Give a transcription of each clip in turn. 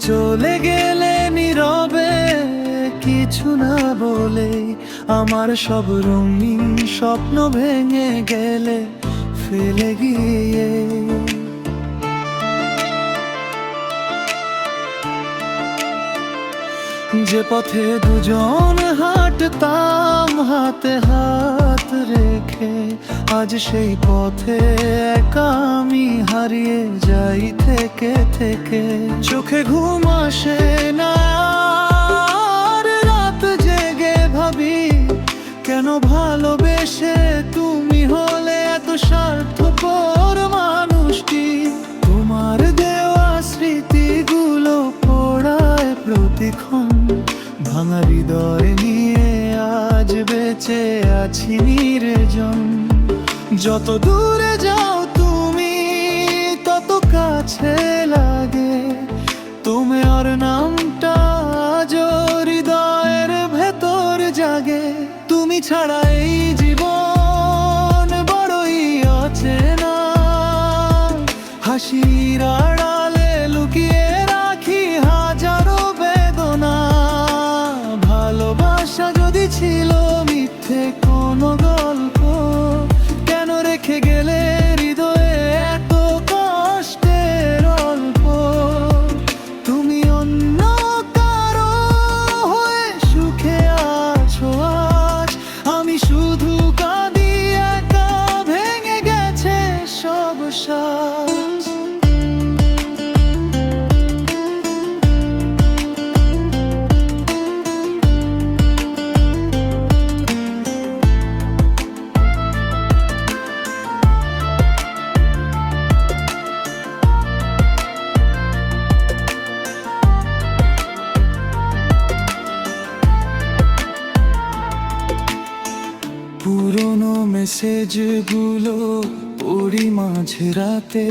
চলে গেলে নীরবে, কিছু না বলে, আমার সব রঙিন স্বপ্ন ভেঙে গেলে ফেলে গিয়ে। যে পথে দুজন হাঁটতাম হাতে হাত রেখে, আজ সেই পথে একা আমি হারিয়ে যাই থেকে থেকে। চোখে ঘুম আসে না আর রাত জেগে ভাবি, কেন ভালোবেসে তুমি হলে এত স্বার্থপর মানুষটি। তোমার দেওয়া স্মৃতিগুলো পোড়ায় প্রতিক্ষণ, ভাঙা হৃদয় নিয়ে আজ বেঁচে আছি নির্জন। যত দূরে যাও তুমি তত কাছে লাগে, তোমার নামটা আজ হৃদয়ের ভেতর জাগে। তুমি ছাড়া এই জীবন বড়ই অচেনা, হাসির আড়ালে লুকিয়ে রাখি হাজারো বেদনা। ভালোবাসা যদি ছিল মিথ্যে কোনো গল্প, কেন রেখে গেলে হৃদয়ে এত কষ্টের অল্প। তুমি অন্য কারো হয়ে সুখে আছো আজ, আমি শুধু কাঁদি একা, ভেঙে গেছে সব সাজ। পুরনো মেসেজগুলো পড়ি মাঝরাতে,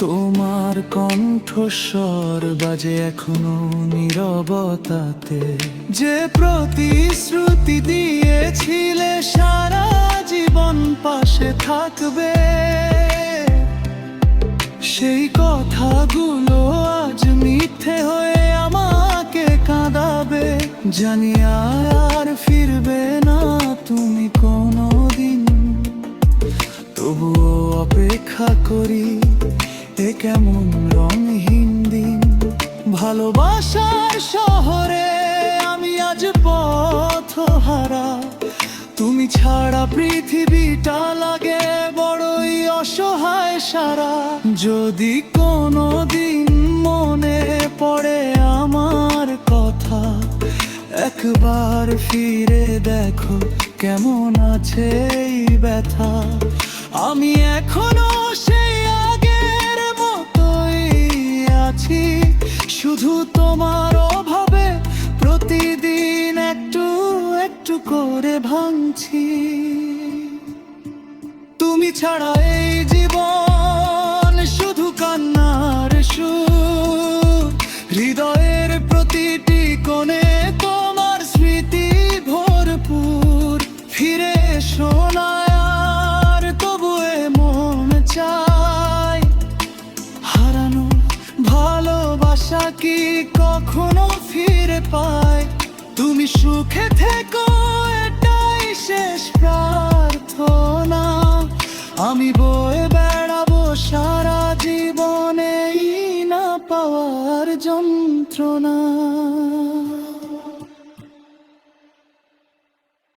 তোমার কণ্ঠস্বর বাজে এখনো নীরবতাতে। যে প্রতিশ্রুতি দিয়েছিলে সারা জীবন পাশে থাকবে, সেই কথাগুলো আজ মিথ্যে হয়ে আমাকে কাঁদাবে। জানি আর ফিরবে না তুমি কোনোদিন, তবুও অপেক্ষা করি এ কেমন রঙহীন দিন। ভালোবাসার শহরে আমি আজ পথহারা, তুমি ছাড়া পৃথিবীটা লাগে বড়ই অসহায় সারা। যদি কোনোদিন মনে পড়ে আমার কথা, একবার ফিরে দেখো কেমন আছে এই ব্যথা। আমি এখনো সেই আগের মতোই আছি, শুধু তোমার অভাবে প্রতিদিন একটু একটু করে ভাঙছি। তুমি ছাড়া এই জীবন শুধু কান্নার সুর, হৃদয়ের প্রতিটি কোণে তোমার স্মৃতি ভরপুর। ফিরে এসো না আর তবু মন চাই, হারানো ভালোবাসা কি কখনো ফিরে পায়। তুমি সুখে থেকো এটাই শেষ প্রার্থনা, আমি বয়ে বেড়াবো সারা জীবনে না পাওয়ার যন্ত্রণা।